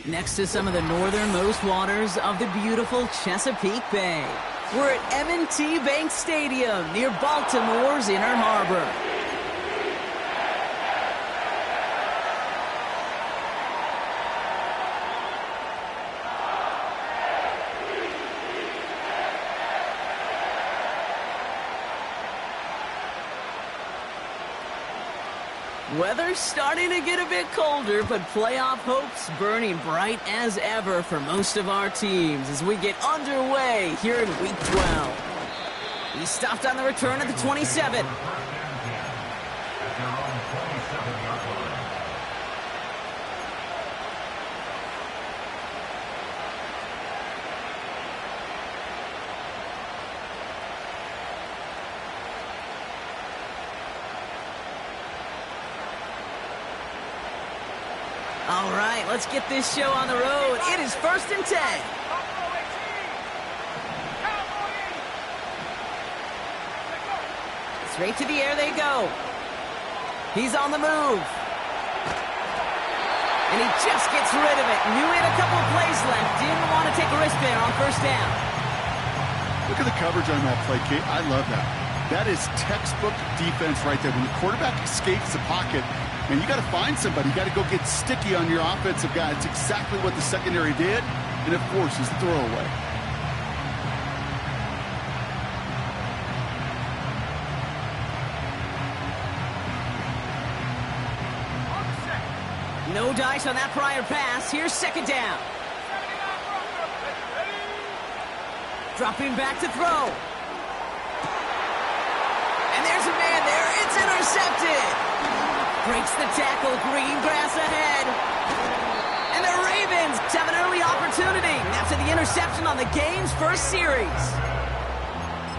next to some of the northernmost waters of the beautiful Chesapeake Bay. We're at M&T Bank Stadium near Baltimore's Inner Harbor. Weather's starting to get a bit colder, but playoff hopes burning bright as ever for most of our teams as we get underway here in Week 12. He stopped on the return at the 27. All right, let's get this show on the road. It is 1st and 10. Straight to the air they go. He's on the move. And he just gets rid of it. Knew he had a couple of plays left. Didn't want to take a risk there on 1st down. Look at the coverage on that play, Kate. I love that. That is textbook defense right there. When the quarterback escapes the pocket, and you got to find somebody. You got to go get sticky on your offensive guy. It's exactly what the secondary did, and it forces the throwaway. No dice on that prior pass. Here's 2nd down. Dropping back to throw. And there's a man there. It's intercepted. Breaks the tackle, green grass ahead. And the Ravens have an early opportunity after the interception on the game's first series.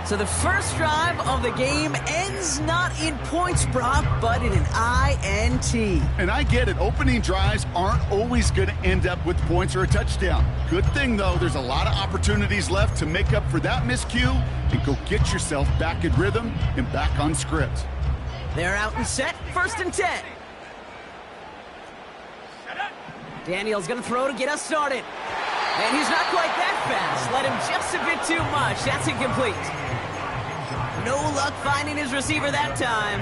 So the first drive of the game ends not in points, Brock, but in an INT. And I get it. Opening drives aren't always going to end up with points or a touchdown. Good thing, though, there's a lot of opportunities left to make up for that miscue and go get yourself back in rhythm and back on script. They're out and set, 1st and 10. Daniel's going to throw to get us started. And he's not quite that fast. Let him just a bit too much. That's incomplete. No luck finding his receiver that time.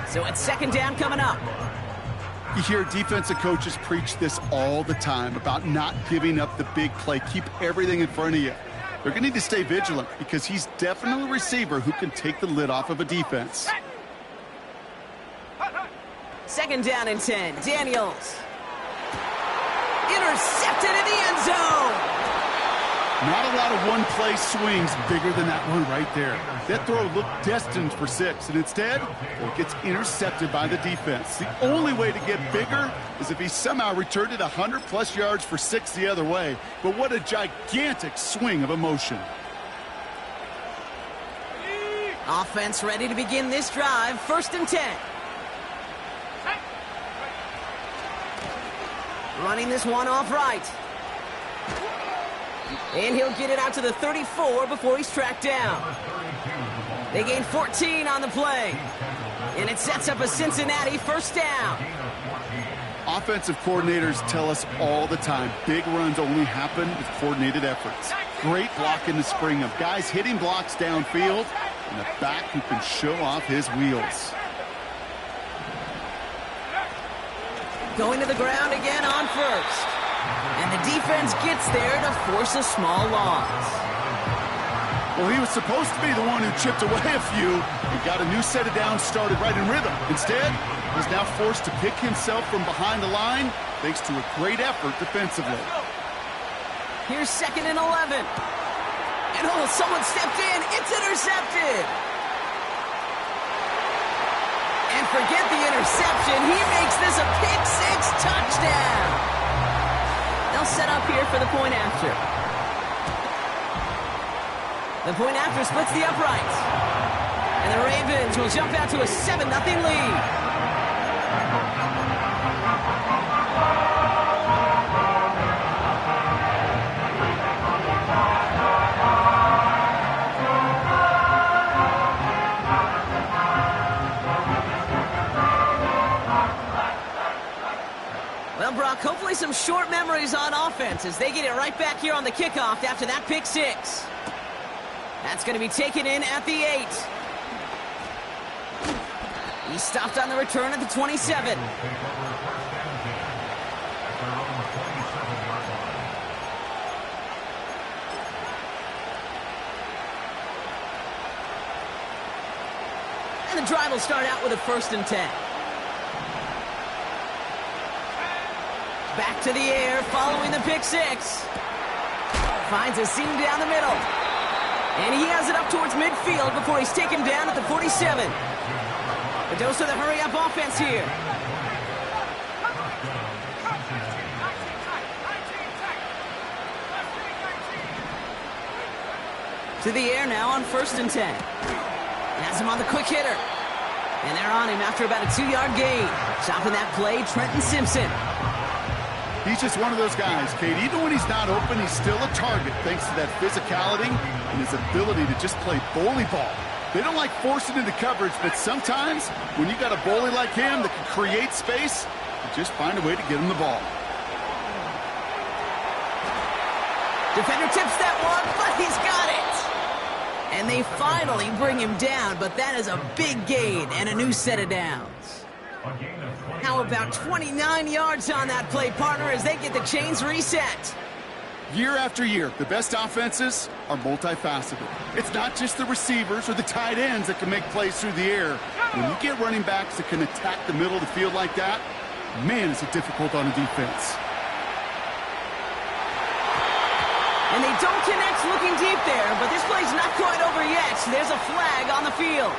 So it's 2nd down coming up. You hear defensive coaches preach this all the time about not giving up the big play. Keep everything in front of you. They're going to need to stay vigilant because he's definitely a receiver who can take the lid off of a defense. 2nd down and 10. Daniels. Intercepted in the end zone. Not a lot of one-play swings bigger than that one right there. That throw looked destined for 6, and instead, it gets intercepted by the defense. The only way to get bigger is if he somehow returned it 100-plus yards for 6 the other way. But what a gigantic swing of emotion. Offense ready to begin this drive. 1st and 10. Running this one off right. And he'll get it out to the 34 before he's tracked down. They gain 14 on the play. And it sets up a Cincinnati 1st down. Offensive coordinators tell us all the time, big runs only happen with coordinated efforts. Great block in the spring of guys hitting blocks downfield and a back who can show off his wheels. Going to the ground again on 1st. And the defense gets there to force a small loss. Well, he was supposed to be the one who chipped away a few and got a new set of downs started right in rhythm. Instead, he's now forced to pick himself from behind the line thanks to a great effort defensively. Here's 2nd and 11. And oh, someone stepped in. It's intercepted. And forget the interception. He makes this a pick-6 touchdown. They'll set up here for the point after. The point after splits the uprights. And the Ravens will jump out to a 7-0 lead. Brock. Hopefully some short memories on offense as they get it right back here on the kickoff after that pick six. That's going to be taken in at the 8. He stopped on the return at the 27. And the drive will start out with a 1st and 10. Back to the air following the pick six. Finds a seam down the middle. And he has it up towards midfield before he's taken down at the 47. The dose of the hurry-up offense here. To the air now on 1st and 10. Has him on the quick hitter. And they're on him after about a 2-yard gain. Stopping that play, Trenton Simpson. He's just one of those guys, Kate. Even when he's not open, he's still a target thanks to that physicality and his ability to just play bully ball. They don't like forcing into coverage, but sometimes when you got a bully like him that can create space, you just find a way to get him the ball. Defender tips that one, but he's got it. And they finally bring him down, but that is a big gain and a new set of downs. How about 29 yards on that play, partner, as they get the chains reset? Year after year, the best offenses are multifaceted. It's not just the receivers or the tight ends that can make plays through the air. When you get running backs that can attack the middle of the field like that, man, is it difficult on a defense. And they don't connect looking deep there, but this play's not quite over yet. There's a flag on the field.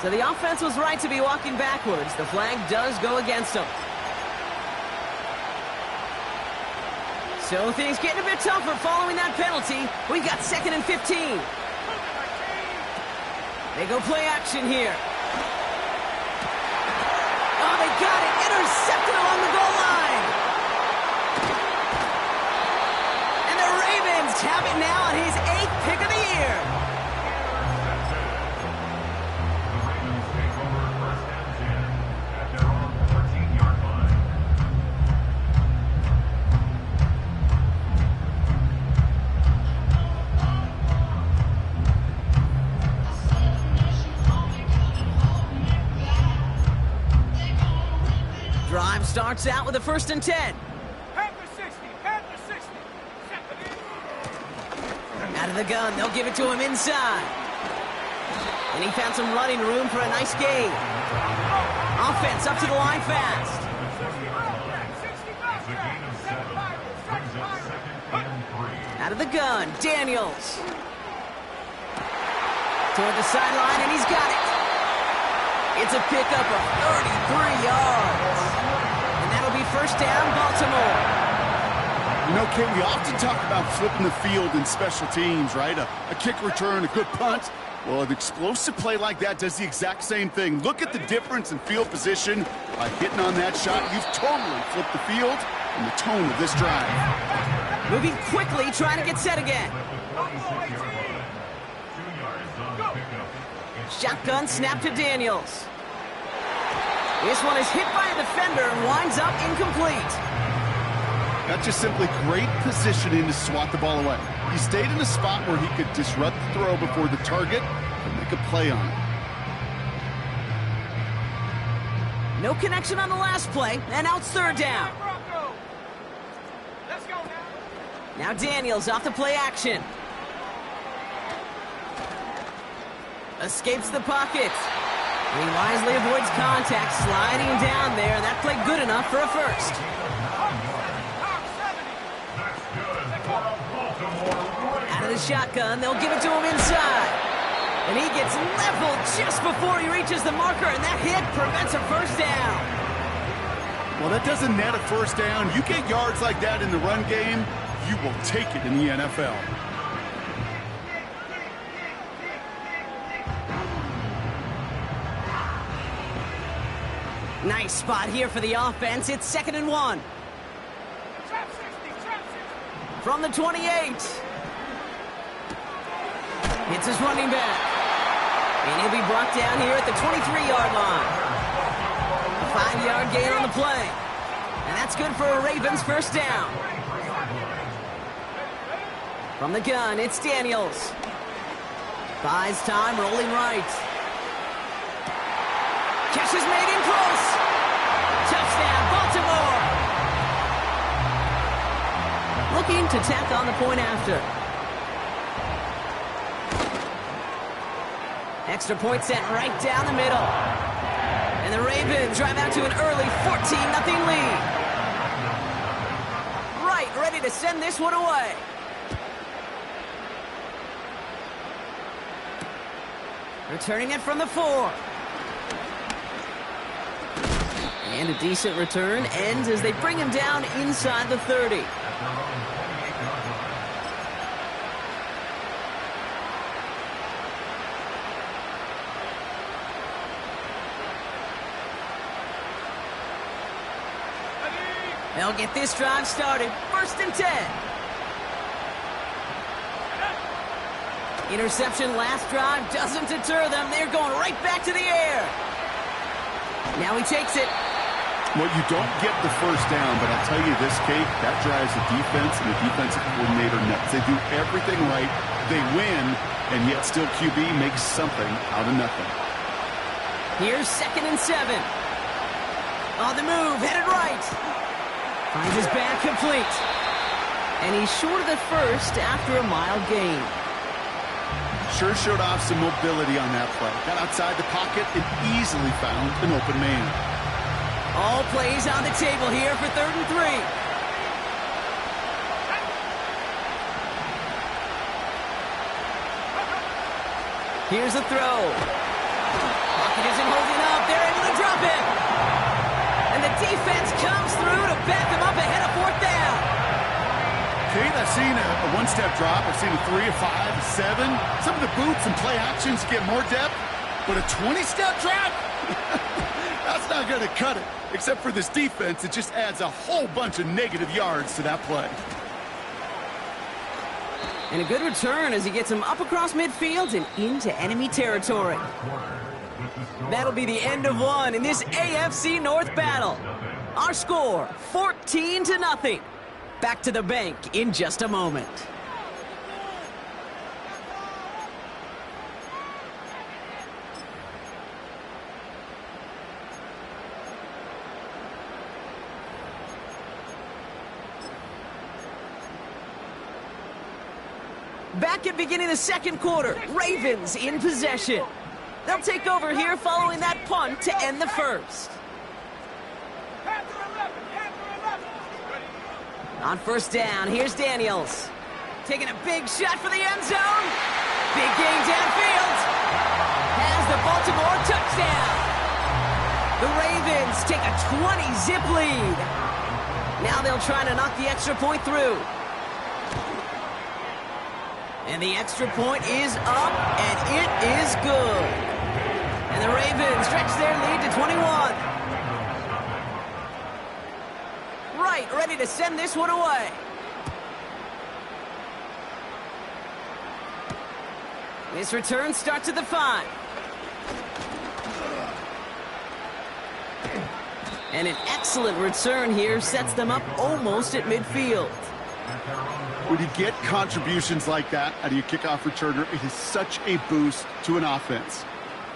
So the offense was right to be walking backwards. The flag does go against them. So things getting a bit tougher following that penalty. We got 2nd and 15. They go play action here. Oh, they got it. Intercepted along the goal line. And the Ravens have it now on his 8th pick of the year. Drive starts out with a 1st and 10. Panther 60, Panther 60. Out of the gun, they'll give it to him inside. And he found some running room for a nice gain. Offense up to the line fast. Out of the gun, Daniels. Toward the sideline, and he's got it. It's a pickup of 33 yards. And that'll be 1st down, Baltimore. You know, Kate, we often talk about flipping the field in special teams, right? A kick return, a good punt. Well, an explosive play like that does the exact same thing. Look at the difference in field position. By hitting on that shot, you've totally flipped the field and the tone of this drive. Moving quickly, trying to get set again. Shotgun snap to Daniels. This one is hit by a defender and winds up incomplete. That's just simply great positioning to swat the ball away. He stayed in a spot where he could disrupt the throw before the target and make a play on it. No connection on the last play, and now it's 3rd down. Let's go now. Now Daniels off the play action. Escapes the pocket. He wisely avoids contact, sliding down there, and that played good enough for a 1st. Out of the shotgun, they'll give it to him inside. And he gets leveled just before he reaches the marker, and that hit prevents a 1st down. Well, that doesn't net a 1st down. You get yards like that in the run game, you will take it in the NFL. Nice spot here for the offense. It's 2nd and 1. Trap 60, trap 60. From the 28. It's his running back. And he'll be brought down here at the 23-yard line. A 5-yard gain on the play. And that's good for a Ravens first down. From the gun, it's Daniels. Buys time, rolling right. Catch is made in close. Touchdown, Baltimore. Looking to tack on the point after. Extra point sent right down the middle. And the Ravens drive out to an early 14-0 lead. Right, ready to send this one away. Returning it from the 4. And a decent return ends as they bring him down inside the 30. They'll get this drive started. 1st and 10. Interception last drive doesn't deter them. They're going right back to the air. Now he takes it. Well, you don't get the first down, but I'll tell you this, Kate, that drives the defense and the defensive coordinator nuts. They do everything right. They win, and yet still QB makes something out of nothing. Here's 2nd and 7. On the move, headed right. Finds his back complete. And he's short of the first after a mild gain. Sure showed off some mobility on that play. Got outside the pocket and easily found an open man. All plays on the table here for 3rd and 3. Here's a throw. Pocket isn't holding up. They're able to drop it. And the defense comes through to back them up ahead of 4th down. Kate, I've seen a one-step drop. I've seen a 3, a 5, a 7. Some of the boots and play actions get more depth, but a 20-step drop? That's not going to cut it. Except for this defense, it just adds a whole bunch of negative yards to that play. And a good return as he gets him up across midfield and into enemy territory. That'll be the end of one in this AFC North battle. Our score, 14-0. Back to the bank in just a moment. Back at beginning of the 2nd quarter, Ravens in possession. They'll take over here following that punt to end the 1st. On 1st down, here's Daniels. Taking a big shot for the end zone. Big gain downfield. Has the Baltimore touchdown. The Ravens take a 20-zip lead. Now they'll try to knock the extra point through. And the extra point is up, and it is good. And the Ravens stretch their lead to 21. Right, ready to send this one away. This return starts at the 5. And an excellent return here sets them up almost at midfield. When you get contributions like that out of your kickoff returner, it is such a boost to an offense.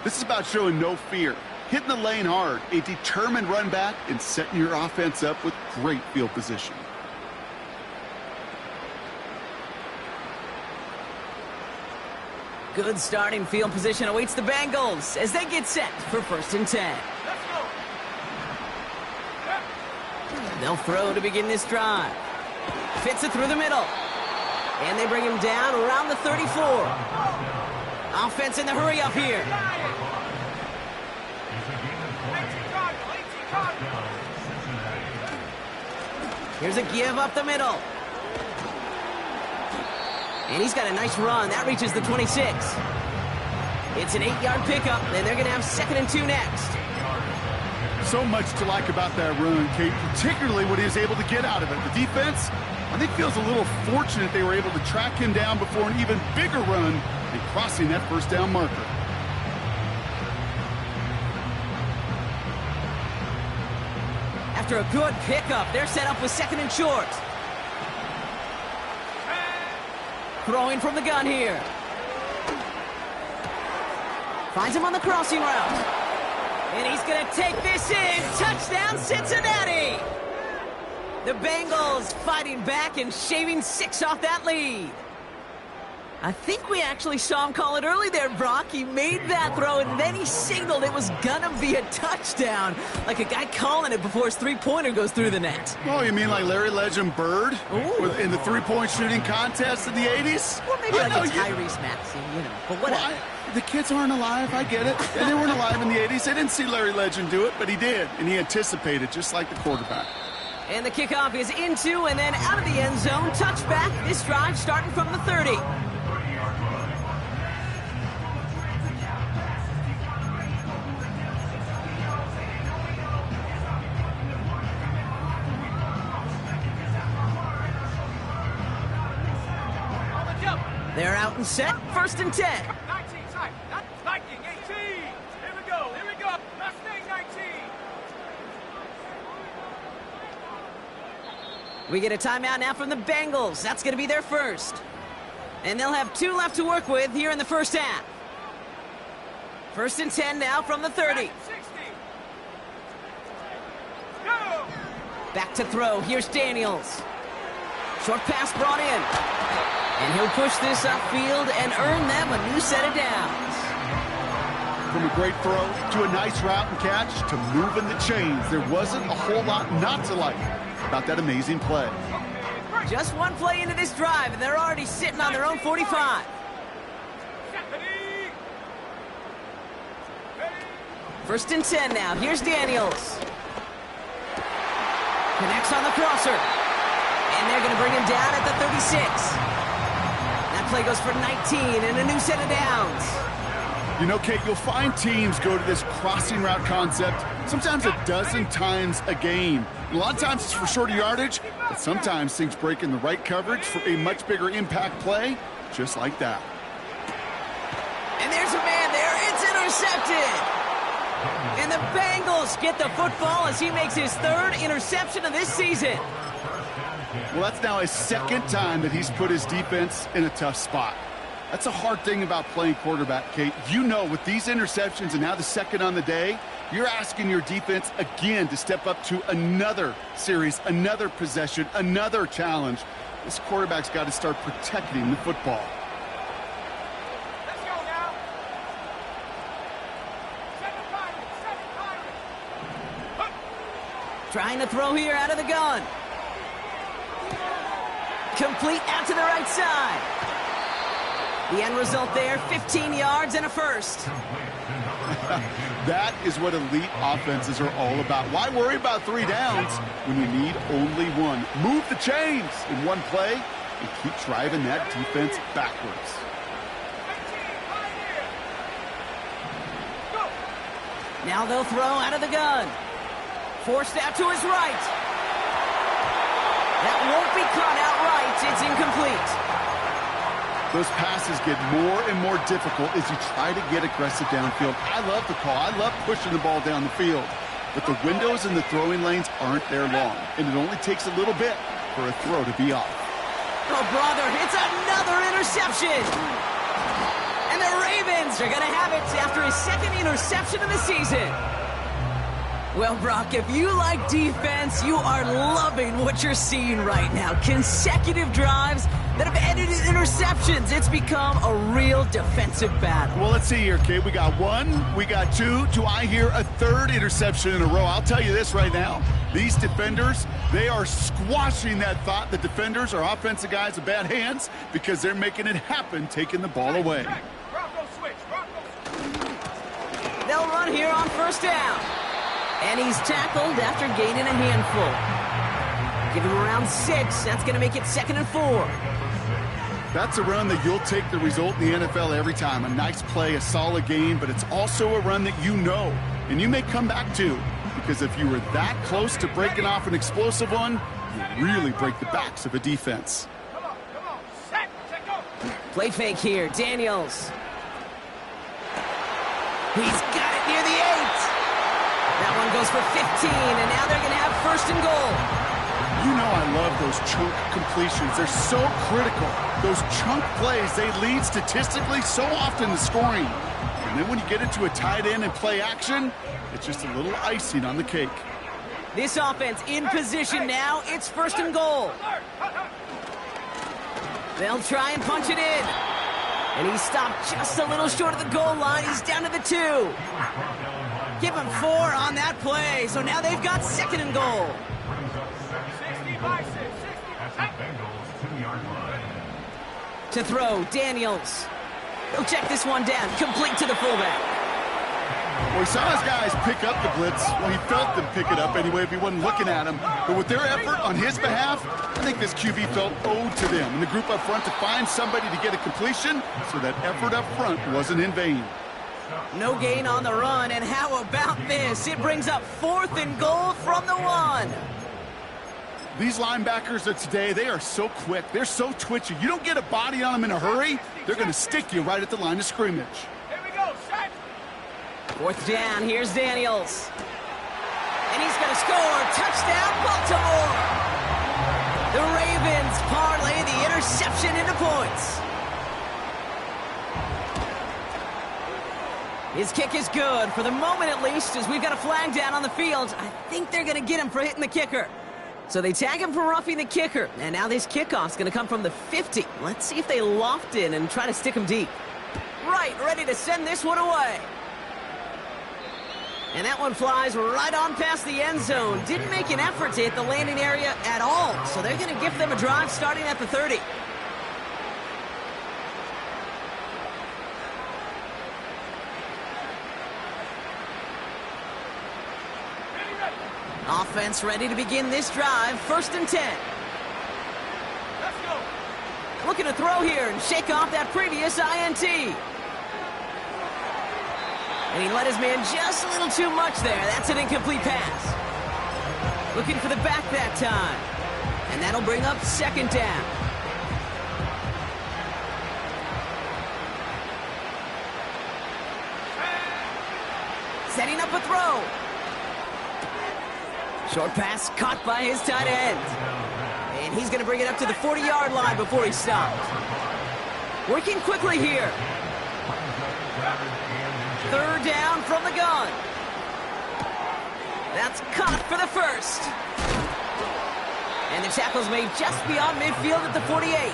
This is about showing no fear, hitting the lane hard, a determined run back, and setting your offense up with great field position. Good starting field position awaits the Bengals as they get set for 1st and 10. They'll throw to begin this drive. Fits it through the middle. And they bring him down around the 34. Offense in the hurry up here. Here's a give up the middle. And he's got a nice run. That reaches the 26. It's an 8-yard pickup, and they're going to have 2nd and 2 next. So much to like about that run, Kate, particularly what he was able to get out of it. The defense, I think, feels a little fortunate they were able to track him down before an even bigger run and crossing that 1st down marker. After a good pickup, they're set up with second and short. Throwing from the gun here. Finds him on the crossing route. And he's going to take this in. Touchdown, Cincinnati! The Bengals fighting back and shaving 6 off that lead. I think we actually saw him call it early there, Brock. He made that throw, and then he signaled it was gonna be a touchdown. Like a guy calling it before his three-pointer goes through the net. Oh, you mean like Larry Legend Bird in the three-point shooting contest in the 80s? Well, maybe like a Tyrese Maxey, you know, but whatever. Well, the kids aren't alive, I get it. They weren't alive in the 80s. They didn't see Larry Legend do it, but he did, and he anticipated, just like the quarterback. And the kickoff is into and then out of the end zone. Touchback. This drive starting from the 30. They're out and set. First and 10. 19 time. Viking 18. Here we go. Here we go. Mustang 19. We get a timeout now from the Bengals. That's going to be their first. And they'll have 2 left to work with here in the first half. First and 10 now from the 30. 60. Go. Back to throw. Here's Daniels. Short pass brought in. And he'll push this upfield and earn them a new set of downs. From a great throw to a nice route and catch to moving the chains, there wasn't a whole lot not to like about that amazing play. Just one play into this drive, and they're already sitting on their own 45. First and 10 now. Here's Daniels. Connects on the crosser. And they're going to bring him down at the 36. That play goes for 19 and a new set of downs. You know, Kate, you'll find teams go to this crossing route concept sometimes a dozen times a game. A lot of times it's for shorter yardage, but sometimes things break in the right coverage for a much bigger impact play, just like that. And there's a man there. It's intercepted. And the Bengals get the football as he makes his 3rd interception of this season. Well, that's now his 2nd time that he's put his defense in a tough spot. That's a hard thing about playing quarterback, Kate. You know, with these interceptions and now the 2nd on the day, you're asking your defense again to step up to another series, another possession, another challenge. This quarterback's got to start protecting the football. Let's go now. 7 Pirates. Trying to throw here out of the gun. Complete out to the right side. The end result there, 15 yards and a first. That is what elite offenses are all about. Why worry about 3 downs when you need only 1? Move the chains in one play and keep driving that defense backwards. Now they'll throw out of the gun. Forced out to his right. That won't be caught outright. It's incomplete. Those passes get more and more difficult as you try to get aggressive downfield. I love the call. I love pushing the ball down the field. But the windows in the throwing lanes aren't there long, and it only takes a little bit for a throw to be off. Oh, brother, it's another interception. And the Ravens are going to have it after his 2nd interception of the season. Well, Brock, if you like defense, you are loving what you're seeing right now. Consecutive drives that have ended in interceptions. It's become a real defensive battle. Well, let's see here, kid. We got 1, we got 2. Do I hear a 3rd interception in a row? I'll tell you this right now. These defenders, they are squashing that thought. The defenders are offensive guys with bad hands because they're making it happen, taking the ball away. Bronco switch. They'll run here on first down. And he's tackled after gaining a handful. Give him around 6. That's going to make it 2nd and 4. That's a run that you'll take the result in the NFL every time. A nice play, a solid game, but it's also a run that you know and you may come back to, because if you were that close to breaking off an explosive one, you really break the backs of a defense. Come on. Set, go. Play fake here. Daniels. He's got it near the 8. That one goes for 15, and now they're going to have first and goal. You know I love those chunk completions. They're so critical. Those chunk plays, they lead statistically so often to scoring. And then when you get it to a tight end and play action, it's just a little icing on the cake. This offense in position now. It's first and goal. They'll try and punch it in. And he stopped just a little short of the goal line. He's down to the 2. Give him 4 on that play. So now they've got second and goal. 65, 60. Bengals 2-yard line. To throw, Daniels. He'll check this one down, complete to the fullback. Well, he saw his guys pick up the blitz. Well, he felt them pick it up anyway if he wasn't looking at him. But with their effort on his behalf, I think this QB felt owed to them and the group up front to find somebody to get a completion, so that effort up front wasn't in vain. No gain on the run, and how about this? It brings up 4th and goal from the 1. These linebackers of today, they are so quick. They're so twitchy. You don't get a body on them in a hurry, they're going to stick you right at the line of scrimmage. Here we go, set. 4th down, here's Daniels. And he's going to score. Touchdown, Baltimore! The Ravens parlay the interception into points. His kick is good, for the moment at least, as we've got a flag down on the field. I think they're going to get him for hitting the kicker. So they tag him for roughing the kicker, and now this kickoff's going to come from the 50. Let's see if they loft in and try to stick him deep. Right, ready to send this one away. And that one flies right on past the end zone. Didn't make an effort to hit the landing area at all, so they're going to give them a drive starting at the 30. Offense ready to begin this drive. 1st and 10. Let's go. Looking to throw here and shake off that previous INT. And he let his man just a little too much there. That's an incomplete pass. Looking for the back that time. And that'll bring up 2nd down. Setting up a throw. Short pass caught by his tight end. And he's going to bring it up to the 40-yard line before he stops. Working quickly here. 3rd down from the gun. That's caught for the 1st. And the tackle's made just beyond midfield at the 48.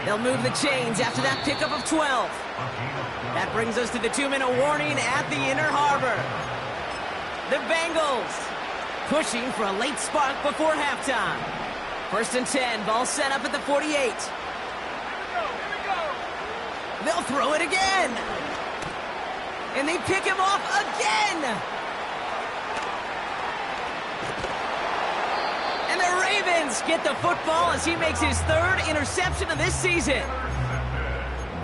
They'll move the chains after that pickup of 12. That brings us to the 2-minute warning at the inner harbor. The Bengals pushing for a late spark before halftime. 1st and 10, ball set up at the 48. Here we go. They'll throw it again. And they pick him off again. And the Ravens get the football as he makes his 3rd interception of this season.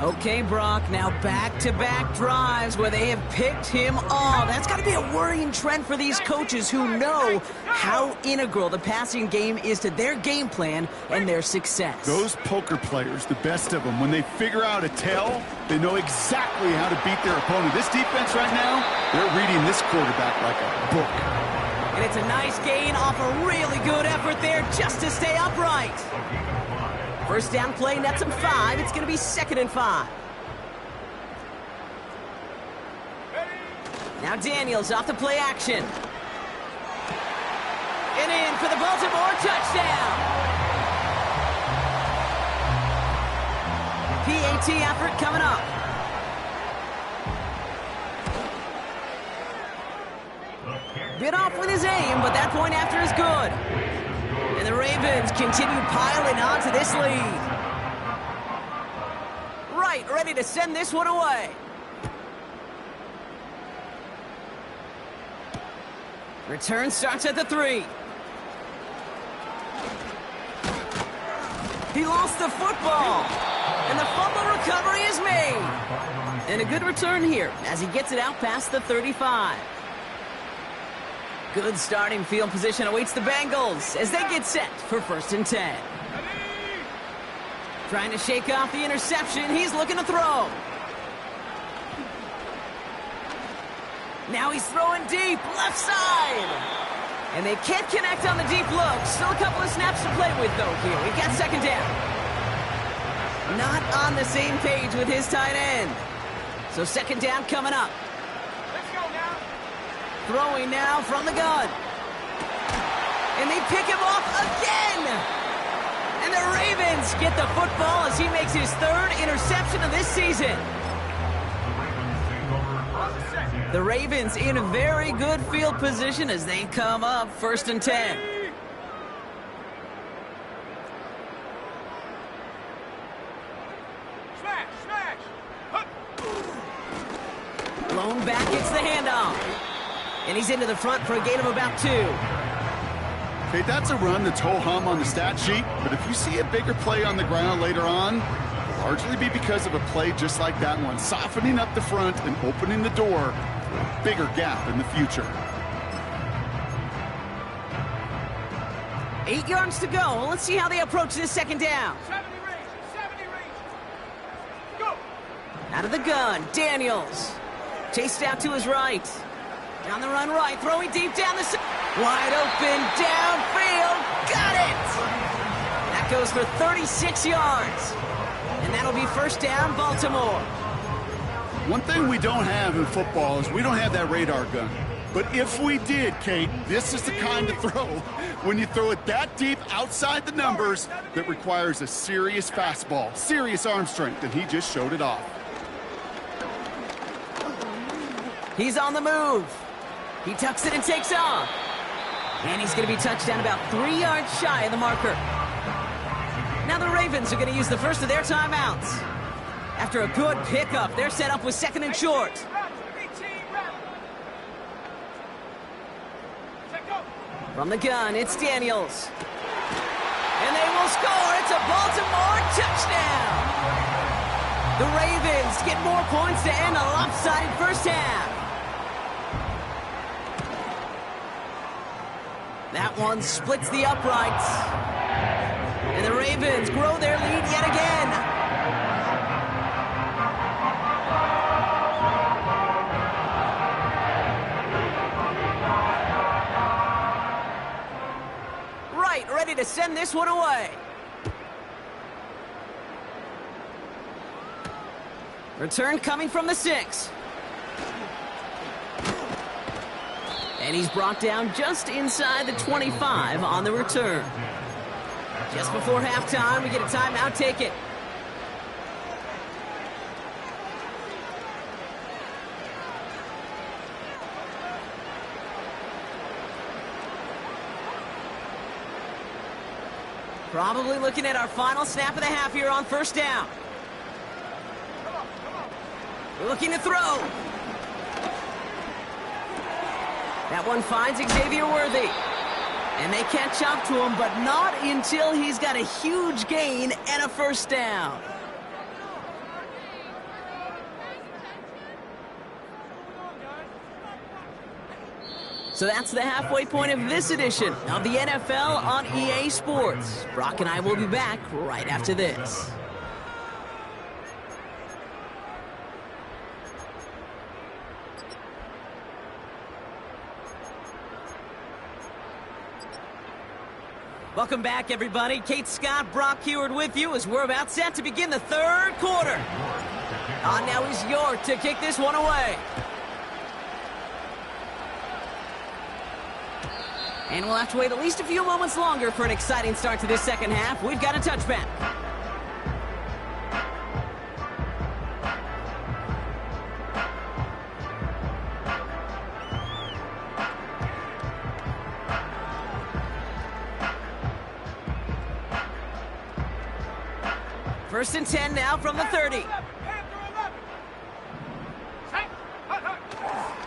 Okay, Brock, now back-to-back drives where they have picked him off. That's got to be a worrying trend for these coaches who know how integral the passing game is to their game plan and their success. Those poker players, the best of them, when they figure out a tell, they know exactly how to beat their opponent. This defense right now, they're reading this quarterback like a book. And it's a nice gain off a really good effort there just to stay upright. 1st down play, nets him 5. It's going to be 2nd and 5. Now Daniels off the play action. And in for the Baltimore touchdown. PAT effort coming up. Bit off with his aim, but that point after is good. And the Ravens continue piling on to this lead. Right, ready to send this one away. Return starts at the 3. He lost the football. And the fumble recovery is made. And a good return here as he gets it out past the 35. Good starting field position awaits the Bengals as they get set for 1st and 10. Trying to shake off the interception. He's looking to throw. Now he's throwing deep, left side. And they can't connect on the deep look. Still a couple of snaps to play with, though, here. We've got second down. Not on the same page with his tight end. So second down coming up. Let's go now. Throwing now from the gun. And they pick him off again. And the Ravens get the football as he makes his third interception of this season. The Ravens in a very good field position as they come up 1st and 10. Smash, smash. Hup. Blown back, gets the handoff. And he's into the front for a gain of about 2. Okay, that's a run that's ho-hum on the stat sheet, but if you see a bigger play on the ground later on, it'll largely be because of a play just like that one, softening up the front and opening the door for a bigger gap in the future. 8 yards to go. Let's see how they approach this second down. 70 range, 70 range. Go. Out of the gun, Daniels. Chased out to his right. Down the run right, throwing deep down the side. Wide open, downfield, got it! That goes for 36 yards. And that'll be first down, Baltimore. One thing we don't have in football is we don't have that radar gun. But if we did, Kate, this is the kind of throw, when you throw it that deep outside the numbers, that requires a serious fastball, serious arm strength, and he just showed it off. He's on the move. He tucks it and takes off. And he's going to be touched down about 3 yards shy of the marker. Now the Ravens are going to use the first of their timeouts. After a good pickup, they're set up with 2nd and short. From the gun, it's Daniels. And they will score. It's a Baltimore touchdown. The Ravens get more points to end a lopsided first half. That one splits the uprights. And the Ravens grow their lead yet again. Right, ready to send this one away. Return coming from the 6. And he's brought down just inside the 25 on the return. Just before halftime, we get a timeout. Take it. Probably looking at our final snap of the half here on first down. Looking to throw. That one finds Xavier Worthy. And they catch up to him, but not until he's got a huge gain and a first down. So that's the halfway point of this edition of the NFL on EA Sports. Brock and I will be back right after this. Welcome back, everybody. Kate Scott, Brock Heward with you as we're about set to begin the third quarter. Now is York to kick this one away. And we'll have to wait at least a few moments longer for an exciting start to this second half. We've got a touchback. First and 10 now from the 30.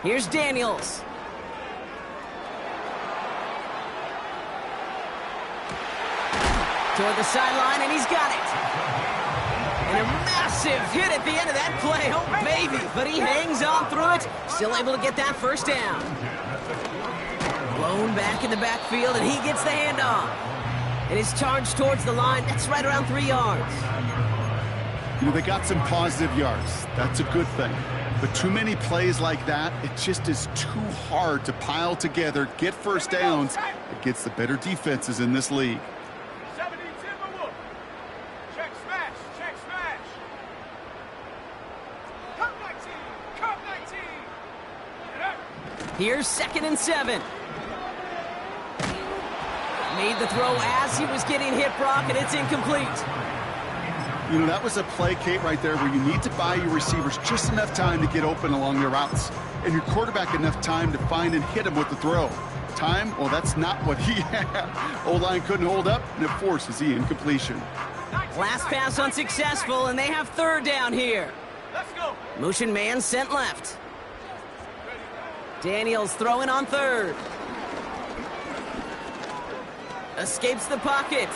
Here's Daniels. Toward the sideline, and he's got it. And a massive hit at the end of that play. Oh, baby. But he hangs on through it. Still able to get that first down. Blown back in the backfield, and he gets the handoff. And is charged towards the line. That's right around 3 yards. You know, they got some positive yards. That's a good thing. But too many plays like that, it just is too hard to pile together, get first downs against the better defenses in this league. 70 Timberwolf. Check smash. Check smash. Cup 19. Cup 19. Get up. Here's 2nd and 7. Made the throw as he was getting hit, Brock, and it's incomplete. You know, that was a play, Kate, right there where you need to buy your receivers just enough time to get open along their routes, and your quarterback enough time to find and hit him with the throw. Time, well, that's not what he had. O-line couldn't hold up, and it forces the incompletion. Last pass unsuccessful, and they have 3rd down here. Let's go. Motion man sent left. Daniels throwing on 3rd. Escapes the pocket.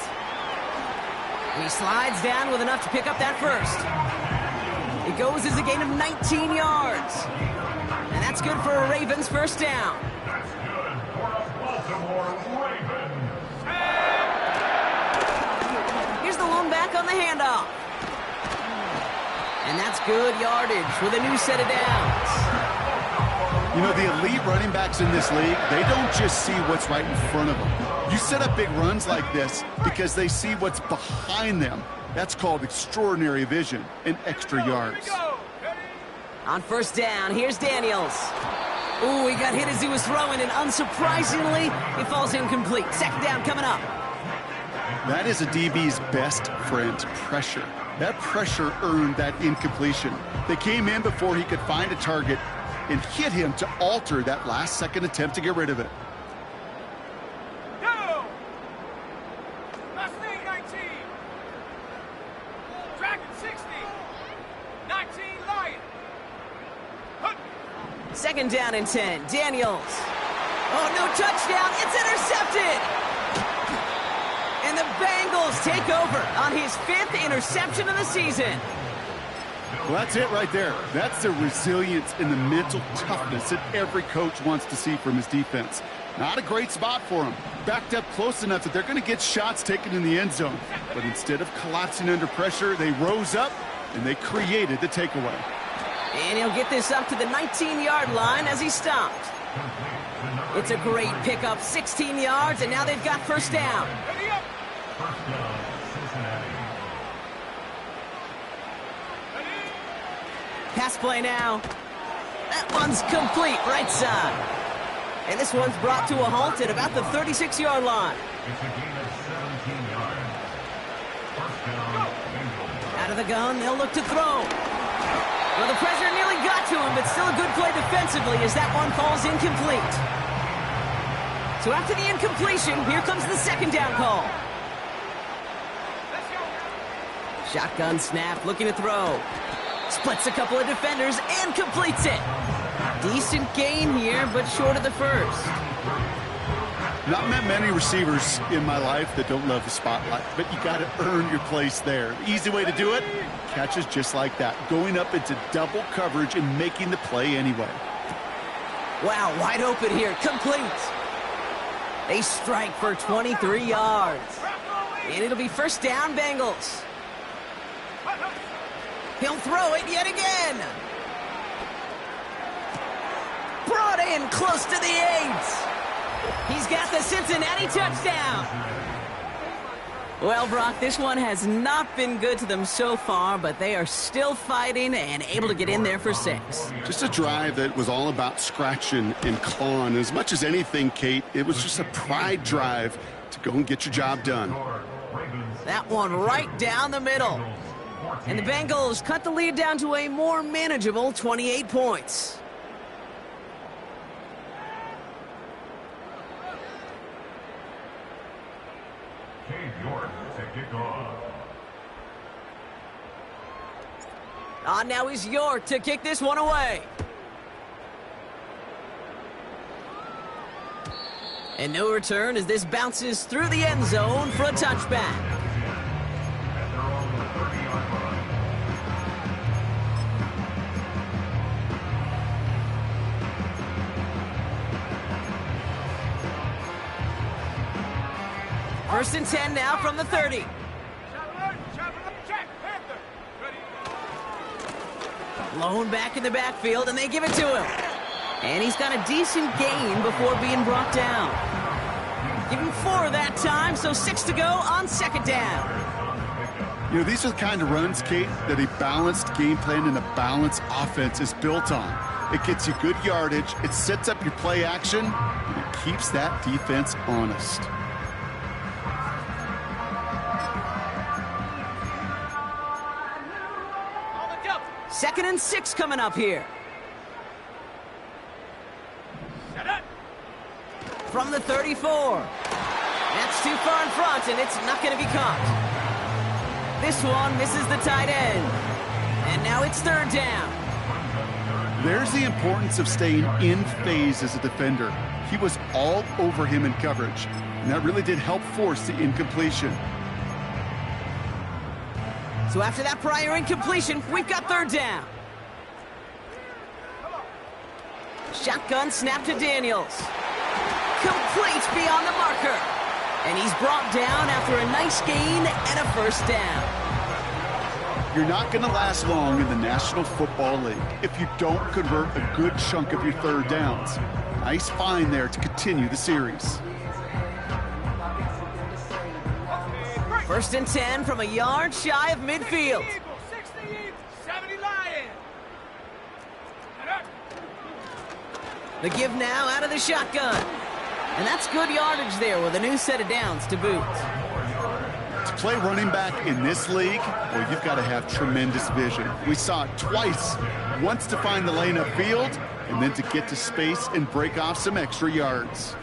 And he slides down with enough to pick up that first. It goes as a gain of 19 yards. And that's good for a Ravens first down. That's good for a Baltimore Ravens. Here's the lone back on the handoff. And that's good yardage with a new set of downs. You know, the elite running backs in this league, they don't just see what's right in front of them. You set up big runs like this because they see what's behind them. That's called extraordinary vision and extra yards. On first down, here's Daniels. Ooh, he got hit as he was throwing, and unsurprisingly, it falls incomplete. 2nd down coming up. That is a DB's best friend, pressure. That pressure earned that incompletion. They came in before he could find a target and hit him to alter that last-second attempt to get rid of it. Go! Mustang 19. Dragon 60. 19 Lion. Hunt. 2nd down and 10. Daniels. Oh, no touchdown. It's intercepted. And the Bengals take over on his 5th interception of the season. Well, that's it right there. That's the resilience and the mental toughness that every coach wants to see from his defense. Not a great spot for him. Backed up close enough that they're going to get shots taken in the end zone. But instead of collapsing under pressure, they rose up and they created the takeaway. And he'll get this up to the 19-yard line as he stopped. It's a great pickup, 16 yards, and now they've got first down. Ready up. First down, Cincinnati. Pass play now. That one's complete, right side. And this one's brought to a halt at about the 36-yard line. It's a gain of 17 yards. First down, Bengals. Out of the gun, they'll look to throw. Well, the pressure nearly got to him, but still a good play defensively as that one falls incomplete. So after the incompletion, here comes the 2nd down call. Let's go. Shotgun snap, looking to throw. Splits a couple of defenders and completes it. Decent gain here, but short of the first. Not met many receivers in my life that don't love the spotlight, but you got to earn your place there. The easy way to do it, catches just like that, going up into double coverage and making the play anyway. Wow, wide open here, complete. They strike for 23 yards. And it'll be first down, Bengals. He'll throw it yet again. Brought in close to the 8. He's got the Cincinnati touchdown. Well, Brock, this one has not been good to them so far, but they are still fighting and able to get in there for 6. Just a drive that was all about scratching and clawing. As much as anything, Kate, it was just a pride drive to go and get your job done. That one right down the middle. And the Bengals cut the lead down to a more manageable 28 points. Now is York to kick this one away. And no return as this bounces through the end zone for a touchback. First and 10 now from the 30. Blown back in the backfield, and they give it to him. And he's got a decent gain before being brought down. Give him 4 that time, so 6 to go on second down. You know, these are the kind of runs, Kate, that a balanced game plan and a balanced offense is built on. It gets you good yardage, it sets up your play action, and it keeps that defense honest. Second and 6 coming up here. From the 34. That's too far in front, and it's not going to be caught. This one misses the tight end. And now it's third down. There's the importance of staying in phase as a defender. He was all over him in coverage, and that really did help force the incompletion. So after that prior incompletion, we've got third down. Shotgun snap to Daniels. Complete beyond the marker. And he's brought down after a nice gain and a first down. You're not going to last long in the National Football League if you don't convert a good chunk of your third downs. Nice find there to continue the series. First and 10 from a yard shy of midfield. 60 Eagles, 70 Lions. The give now out of the shotgun. And that's good yardage there with a new set of downs to boot. To play running back in this league, well, you've got to have tremendous vision. We saw it twice. Once to find the lane upfield, and then to get to space and break off some extra yards.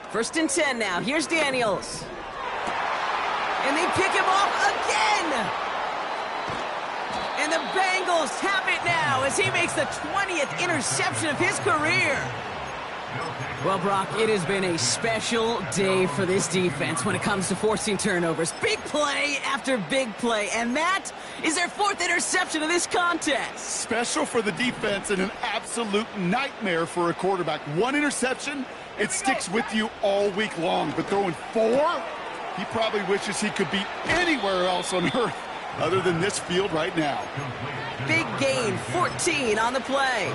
First and 10 now. Here's Daniels. And they pick him off again. And the Bengals have it now as he makes the 20th interception of his career. Well, Brock, it has been a special day for this defense when it comes to forcing turnovers. Big play after big play, and that is their 4th interception of this contest. Special for the defense and an absolute nightmare for a quarterback. 1 interception, it sticks with you all week long, but throwing 4, he probably wishes he could be anywhere else on earth other than this field right now. Big gain, 14 on the play.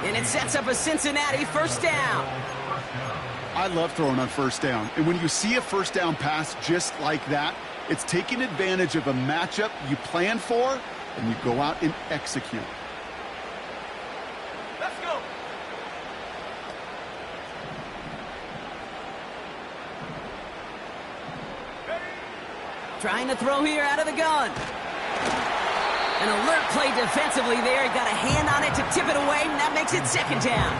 And it sets up a Cincinnati first down. I love throwing on first down. And when you see a first down pass just like that, it's taking advantage of a matchup you plan for, and you go out and execute. Let's go. Trying to throw here out of the gun. An alert play defensively there. He got a hand on it to tip it away, and that makes it second down.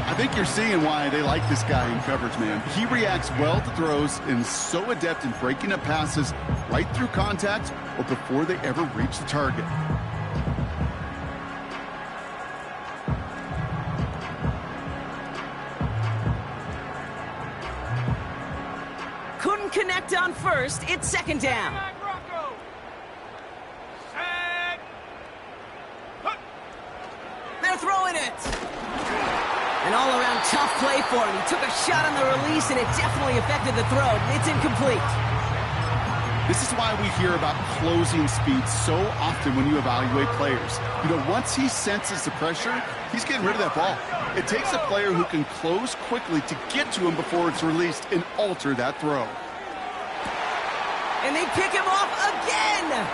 I think you're seeing why they like this guy in coverage, man. He reacts well to throws and is so adept in breaking up passes right through contact or before they ever reach the target. Couldn't connect on first. It's second down. They're throwing it. An all-around tough play for him. He took a shot on the release, and it definitely affected the throw. It's incomplete. This is why we hear about closing speed so often when you evaluate players. You know, once he senses the pressure, he's getting rid of that ball. It takes a player who can close quickly to get to him before it's released and alter that throw. And they pick him off again.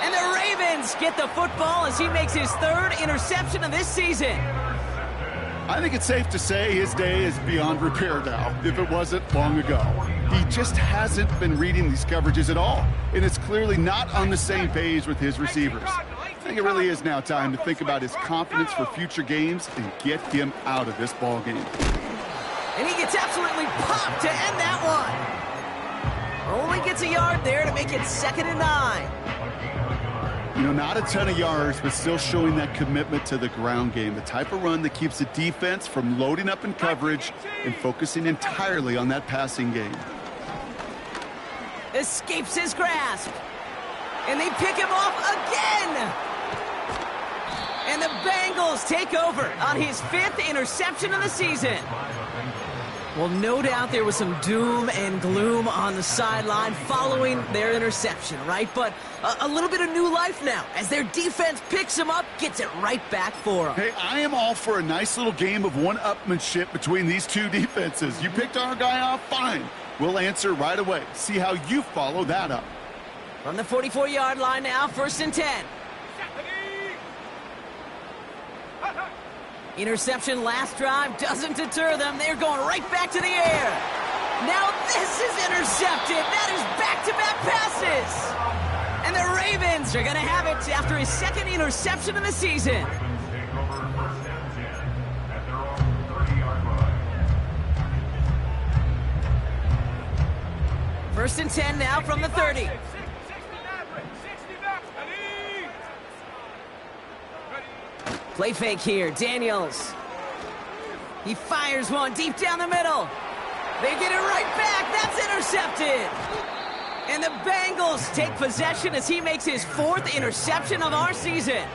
And the Ravens get the football as he makes his 3rd interception of this season. I think it's safe to say his day is beyond repair now, if it wasn't long ago. He just hasn't been reading these coverages at all, and it's clearly not on the same page with his receivers. I think it really is now time to think about his confidence for future games and get him out of this ball game. And he gets absolutely popped to end that one. Only gets a yard there to make it 2nd and 9. You know, not a ton of yards, but still showing that commitment to the ground game. The type of run that keeps the defense from loading up in coverage and focusing entirely on that passing game. escapes his grasp. And they pick him off again. And the Bengals take over on his 5th interception of the season. Well, no doubt there was some doom and gloom on the sideline following their interception, right? But a little bit of new life now as their defense picks him up, gets it right back for them. Hey, I am all for a nice little game of one-upmanship between these two defenses. You picked our guy off, fine. We'll answer right away. See how you follow that up. From the 44-yard line now, 1st and 10. Interception last drive doesn't deter them. They're going right back to the air. Now this is intercepted. That is back-to-back passes. And the Ravens are going to have it after his 2nd interception of the season. Take over 1st and 10 at their own 30-yard line. 1st and 10 now from the 30. Play fake here, Daniels. He fires one deep down the middle. They get it right back. That's intercepted. And the Bengals take possession as he makes his 4th interception of our season.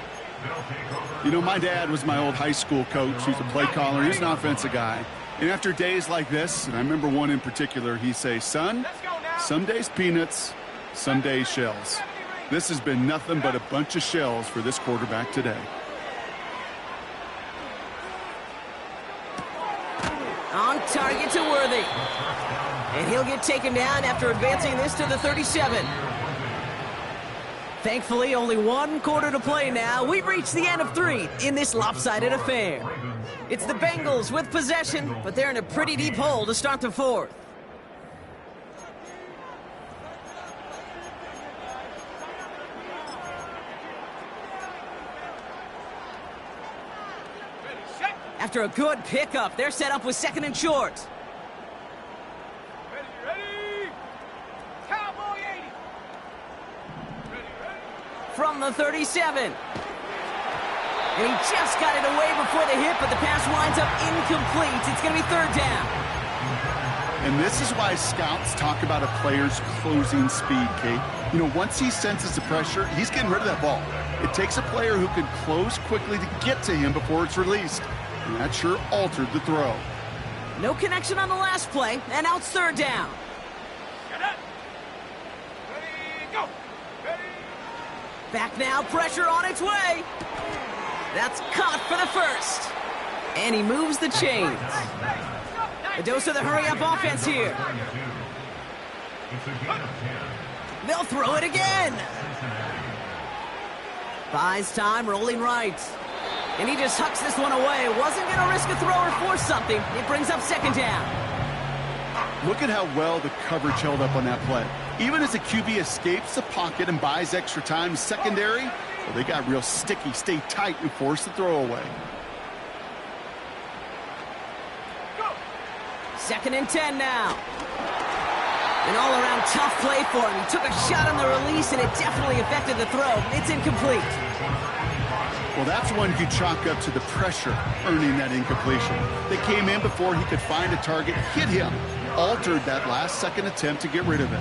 You know, my dad was my old high school coach. He's a play caller. He's an offensive guy. And after days like this, and I remember one in particular, he'd say, son, some days peanuts, some days shells. This has been nothing but a bunch of shells for this quarterback today. On target to Worthy. And he'll get taken down after advancing this to the 37. Thankfully, only 1 quarter to play now. We've reached the end of 3 in this lopsided affair. It's the Bengals with possession, but they're in a pretty deep hole to start the 4th. After a good pickup, they're set up with 2nd and short. Ready. Cowboy 80. Ready. From the 37. And he just got it away before the hit, but the pass winds up incomplete. It's going to be 3rd down. And this is why scouts talk about a player's closing speed, Kate. You know, once he senses the pressure, he's getting rid of that ball. It takes a player who can close quickly to get to him before it's released. And that sure altered the throw. No connection on the last play, and now it's 3rd down. Get up. Ready, go. Ready. Back now, pressure on its way. That's caught for the 1st. And he moves the chains. A dose of the hurry-up offense here. It's a gain of 10. They'll throw it again. Buys time, rolling right. And he just hucks this one away. Wasn't going to risk a throw or force something. It brings up 2nd down. Look at how well the coverage held up on that play. Even as the QB escapes the pocket and buys extra time secondary, well, they got real sticky, stay tight, and force the throw away. 2nd and 10 now. An all-around tough play for him. He took a shot on the release, and it definitely affected the throw. It's incomplete. Well, that's one you chalk up to the pressure earning that incompletion. They came in before he could find a target, hit him, altered that last-second attempt to get rid of it.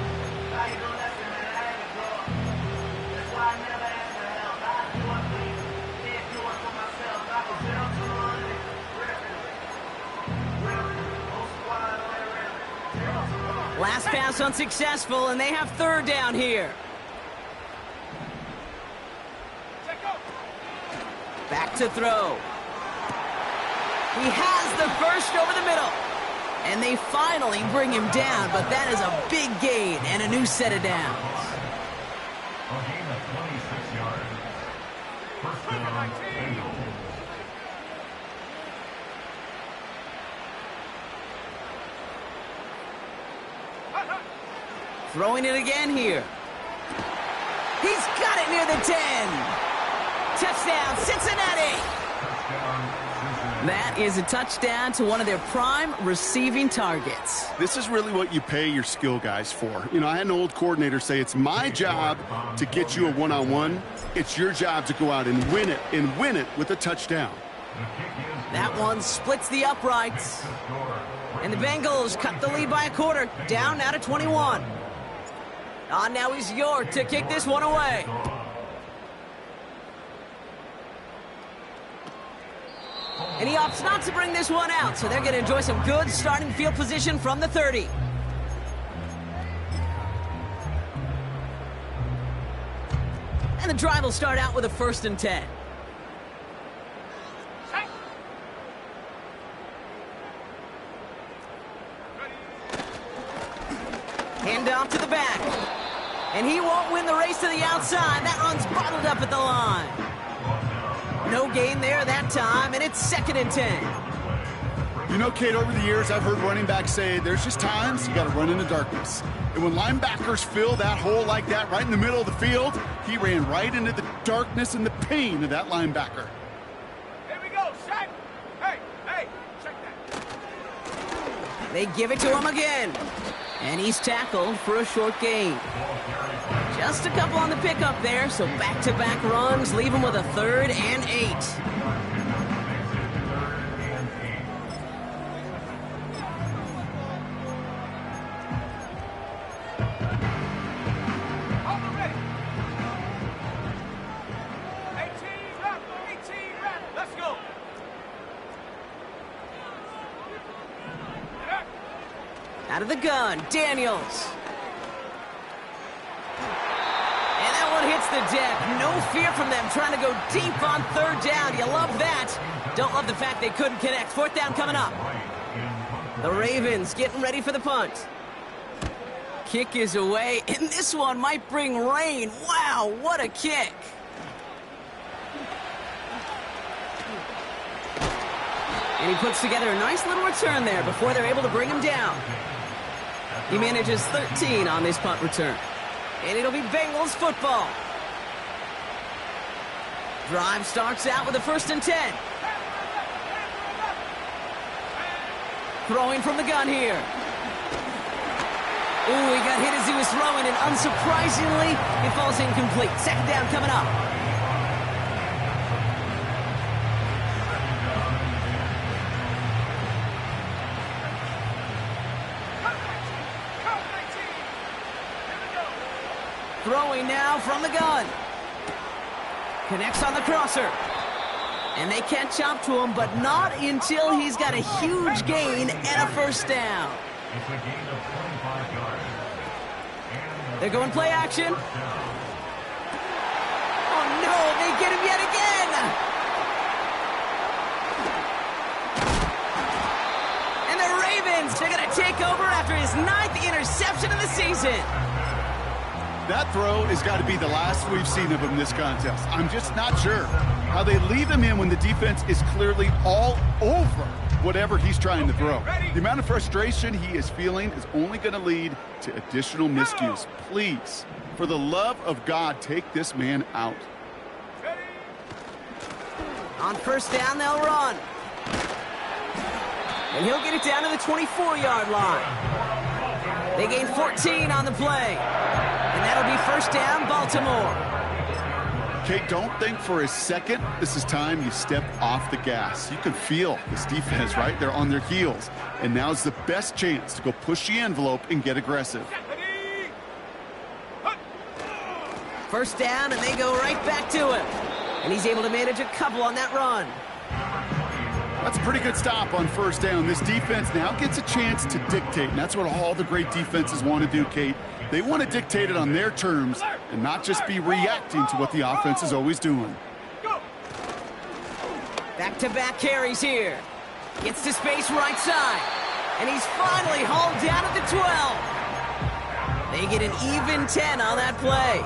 Last pass unsuccessful, and they have 3rd down here. Back to throw. He has the 1st over the middle. And they finally bring him down, but that is a big gain and a new set of downs. A gain of 26 yards. 1st down, Bengals. Throwing it again here. He's got it near the 10. Touchdown, Cincinnati! That is a touchdown to one of their prime receiving targets. This is really what you pay your skill guys for. You know, I had an old coordinator say, it's my job to get you a one-on-one. It's your job to go out and win it with a touchdown. That one splits the uprights. And the Bengals cut the lead by a quarter, down now to 21. Now he's York to kick this one away. And he opts not to bring this one out, so they're going to enjoy some good starting field position from the 30. And the drive will start out with a 1st and 10. Hand off to the back. And he won't win the race to the outside. That run's bottled up at the line. No gain there that time, and it's 2nd and 10. You know, Kate, over the years, I've heard running backs say there's just times you got to run in the darkness. And when linebackers fill that hole like that right in the middle of the field, he ran right into the darkness and the pain of that linebacker. Here we go, check. Hey, check that. They give it to him again. And he's tackled for a short gain. Just a couple on the pickup there, so back-to-back runs leave him with a 3rd and 8. Out of the gun, Daniels. And that one hits the deck. No fear from them trying to go deep on 3rd down. You love that. Don't love the fact they couldn't connect. 4th down coming up. The Ravens getting ready for the punt. Kick is away, and this one might bring rain. Wow, what a kick. And he puts together a nice little return there before they're able to bring him down. He manages 13 on this punt return. And it'll be Bengals football. Drive starts out with a 1st and 10. Throwing from the gun here. Ooh, he got hit as he was throwing, and unsurprisingly, it falls incomplete. 2nd down coming up. Throwing now from the gun. Connects on the crosser. And they catch up to him, but not until he's got a huge gain and a 1st down. It's a gain of 25 yards. They're going play action. Oh no, they get him yet again. And the Ravens, they're going to take over after his 9th interception of the season. That throw has got to be the last we've seen of him this contest. I'm just not sure how they leave him in when the defense is clearly all over whatever he's trying to throw. The amount of frustration he is feeling is only going to lead to additional miscues. Please, for the love of God, take this man out. On 1st down, they'll run. And he'll get it down to the 24-yard line. They gain 14 on the play. And that'll be 1st down, Baltimore. Kate, don't think for a second this is time you step off the gas. You can feel this defense, right? They're on their heels. And now's the best chance to go push the envelope and get aggressive. 1st down, and they go right back to him. And he's able to manage a couple on that run. That's a pretty good stop on 1st down. This defense now gets a chance to dictate, and that's what all the great defenses want to do, Kate. They want to dictate it on their terms and not just be reacting to what the offense is always doing. Back-to-back carries here. Gets to space right side. And he's finally hauled down at the 12. They get an even 10 on that play.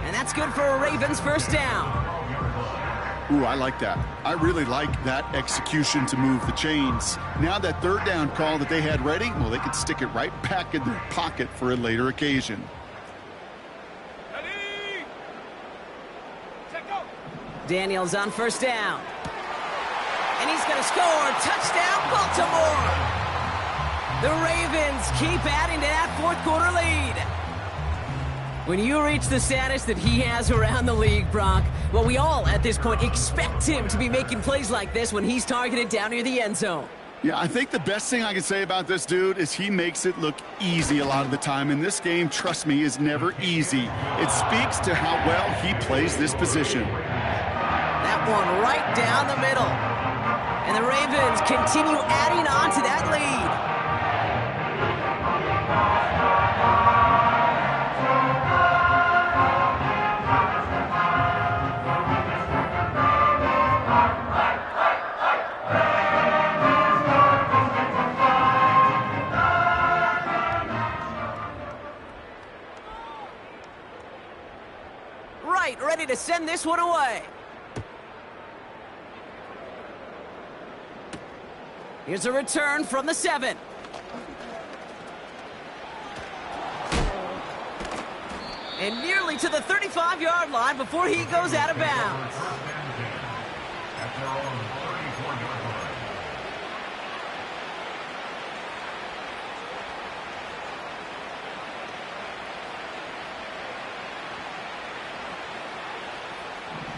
And that's good for a Ravens 1st down. Ooh, I like that. I really like that execution to move the chains. Now that 3rd down call that they had ready, well, they could stick it right back in their pocket for a later occasion. Daniels on 1st down. And he's going to score. Touchdown, Baltimore. The Ravens keep adding to that 4th quarter lead. When you reach the status that he has around the league, Brock, well, we all at this point expect him to be making plays like this when he's targeted down near the end zone. Yeah, I think the best thing I can say about this dude is he makes it look easy a lot of the time. And this game, trust me, is never easy. It speaks to how well he plays this position. That one right down the middle. And the Ravens continue adding on to that lead. Ready to send this one away. Here's a return from the 7. And nearly to the 35-yard line before he goes out of bounds.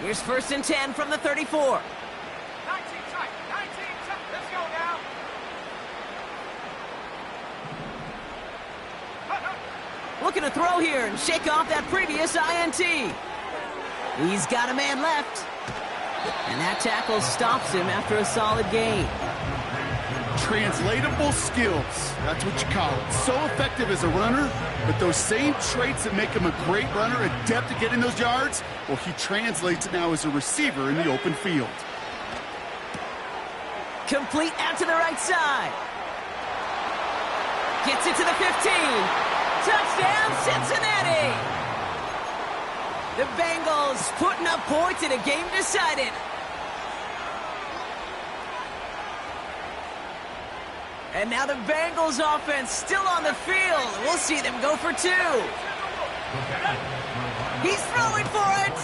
Here's 1st and 10 from the 34. 19 tight, 19 tight. Let's go now. Looking to throw here and shake off that previous INT. He's got a man left. And that tackle stops him after a solid gain. Translatable skills. That's what you call it. So effective as a runner, but those same traits that make him a great runner, adept at getting those yards, well, he translates it now as a receiver in the open field. Complete out to the right side. Gets it to the 15. Touchdown, Cincinnati! The Bengals putting up points in a game decided. And now the Bengals offense still on the field. We'll see them go for 2. He's throwing for it.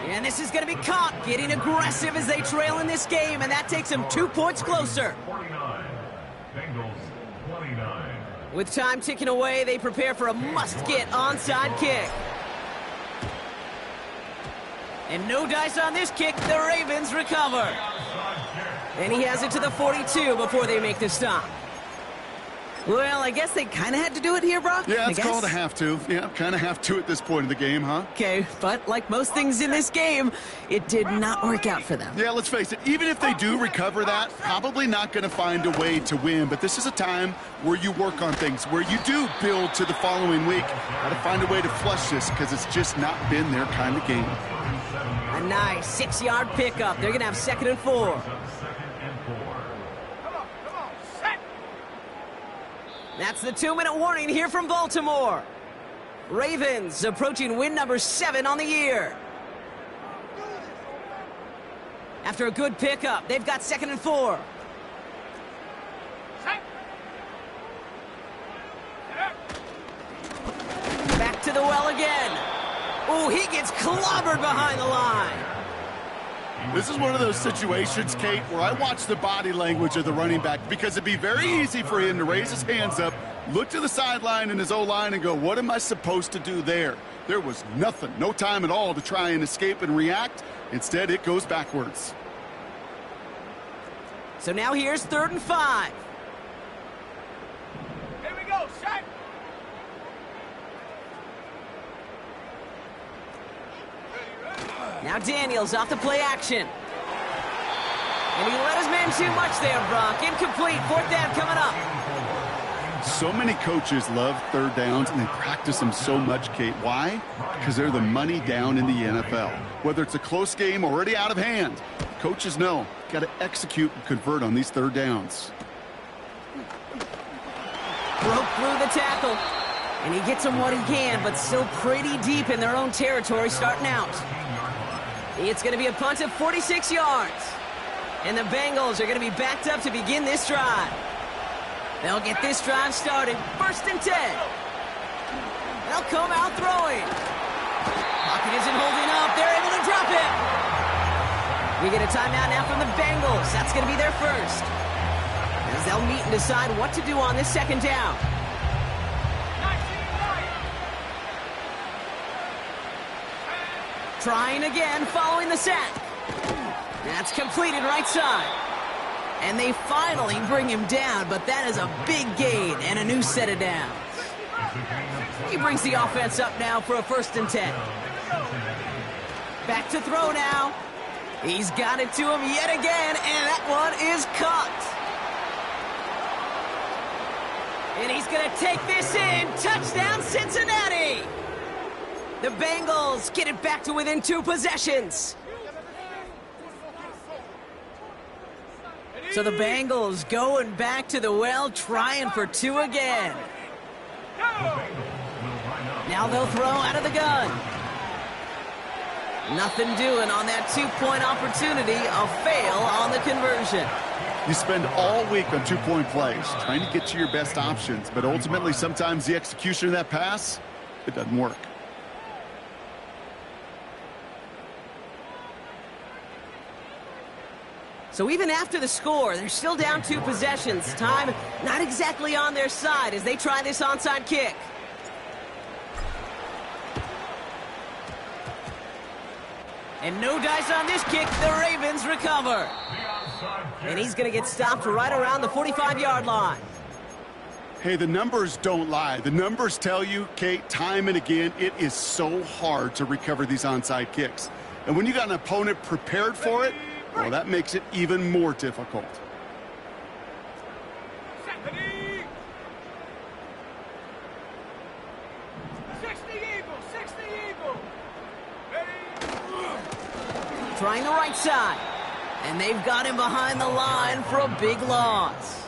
And this is going to be caught, getting aggressive as they trail in this game, and that takes them 2 points closer. 49. Bengals 29. With time ticking away, they prepare for a must-get onside kick. And no dice on this kick. The Ravens recover. And he has it to the 42 before they make the stop. Well, I guess they kind of had to do it here, Brock. Yeah, it's called a have to. Yeah, kind of have to at this point in the game, huh? Okay, but like most things in this game, it did not work out for them. Yeah, let's face it, even if they do recover that, probably not going to find a way to win. But this is a time where you work on things, where you do build to the following week. Got to find a way to flush this because it's just not been their kind of game. A nice 6-yard pickup. They're going to have 2nd and 4. That's the 2-minute warning here from Baltimore. Ravens approaching win number 7 on the year. After a good pickup, they've got 2nd and 4. Back to the well again. Oh, he gets clobbered behind the line. This is one of those situations, Kate, where I watch the body language of the running back because it'd be very easy for him to raise his hands up, look to the sideline in his O-line and go, what am I supposed to do there? There was nothing, no time at all to try and escape and react. Instead, it goes backwards. So now here's 3rd and 5. Here we go, set. Now Daniels off the play action. And he let his man too much there, Brock. Incomplete. 4th down coming up. So many coaches love 3rd downs, and they practice them so much, Kate. Why? Because they're the money down in the NFL. Whether it's a close game already out of hand, coaches know, got to execute and convert on these 3rd downs. Broke through the tackle. And he gets him what he can, but still pretty deep in their own territory starting out. It's going to be a punt of 46 yards. And the Bengals are going to be backed up to begin this drive. They'll get this drive started. 1st and 10. They'll come out throwing. Pocket isn't holding up. They're able to drop it. We get a timeout now from the Bengals. That's going to be their first. As they'll meet and decide what to do on this 2nd down. Trying again following the sack. That's completed right side. And they finally bring him down, but that is a big gain and a new set of downs. He brings the offense up now for a 1st and 10. Back to throw now. He's got it to him yet again, and that one is caught. And he's going to take this in. Touchdown, Cincinnati. The Bengals get it back to within 2 possessions. So the Bengals going back to the well, trying for 2 again. Now they'll throw out of the gun. Nothing doing on that 2-point opportunity. A fail on the conversion. You spend all week on 2-point plays, trying to get to your best options, but ultimately sometimes the execution of that pass, it doesn't work. So even after the score, they're still down 2 possessions. Time not exactly on their side as they try this onside kick. And no dice on this kick. The Ravens recover. And he's going to get stopped right around the 45-yard line. Hey, the numbers don't lie. The numbers tell you, Kate, time and again, it is so hard to recover these onside kicks. And when you got an opponent prepared for it, well, that makes it even more difficult. 60 Eagles, 60 Eagles. Trying the right side. And they've got him behind the line for a big loss.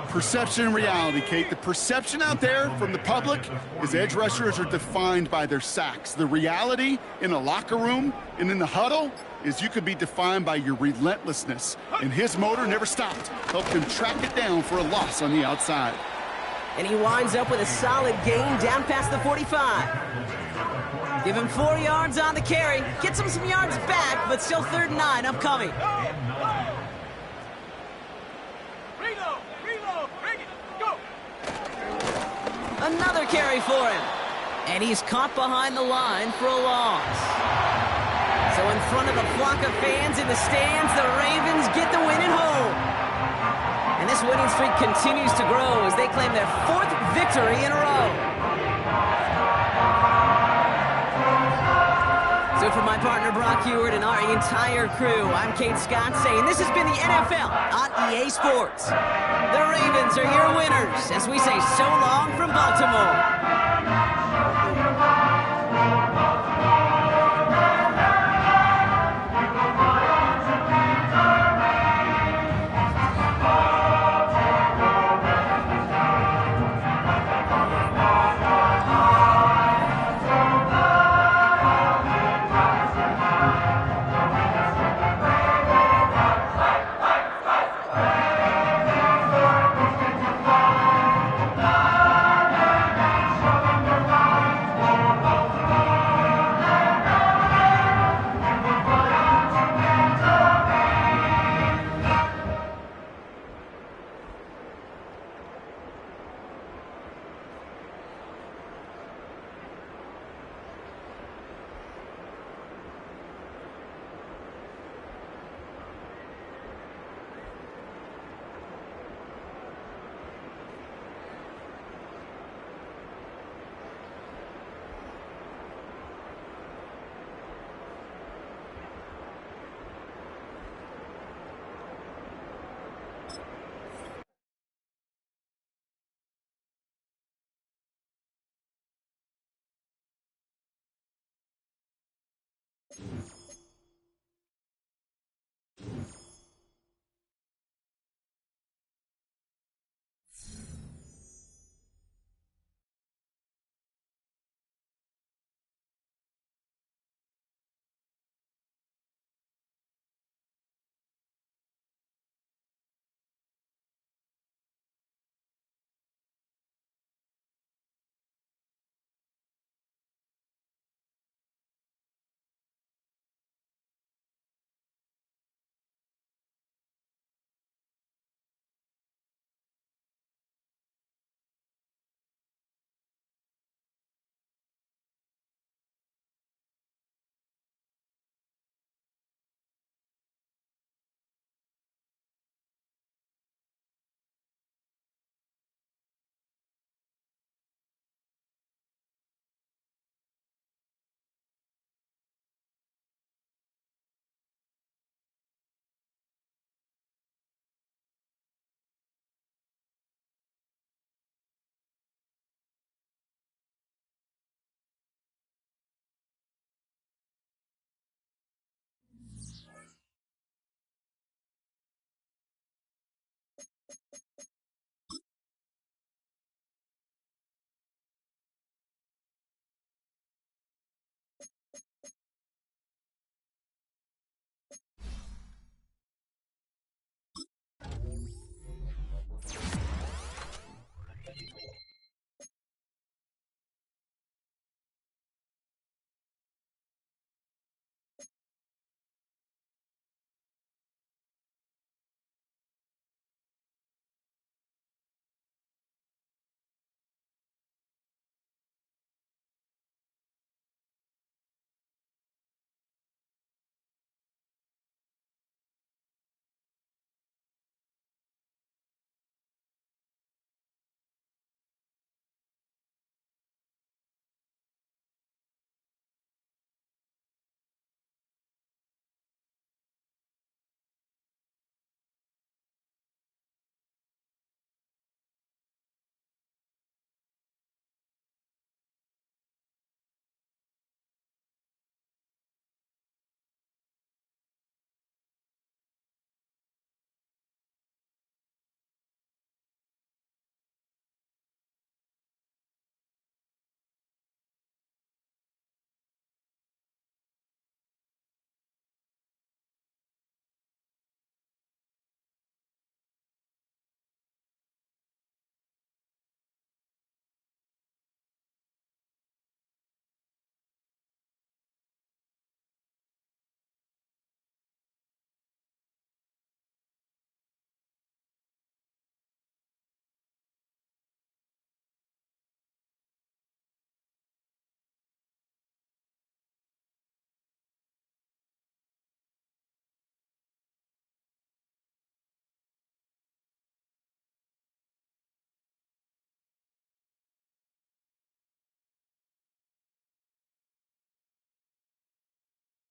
Perception and reality, Kate. The perception out there from the public is edge rushers are defined by their sacks. The reality in a locker room and in the huddle is you could be defined by your relentlessness. And his motor never stopped. Helped him track it down for a loss on the outside. And he winds up with a solid gain down past the 45. Give him 4 yards on the carry. Gets him some yards back, but still 3rd and 9 upcoming. Another carry for him. And he's caught behind the line for a loss. So in front of the flock of fans in the stands, the Ravens get the win at home. And this winning streak continues to grow as they claim their 4th victory in a row. So for my partner Brock Heward and our entire crew, I'm Kate Scott saying this has been the NFL on EA Sports. The Ravens are your winners as we say so long from Baltimore.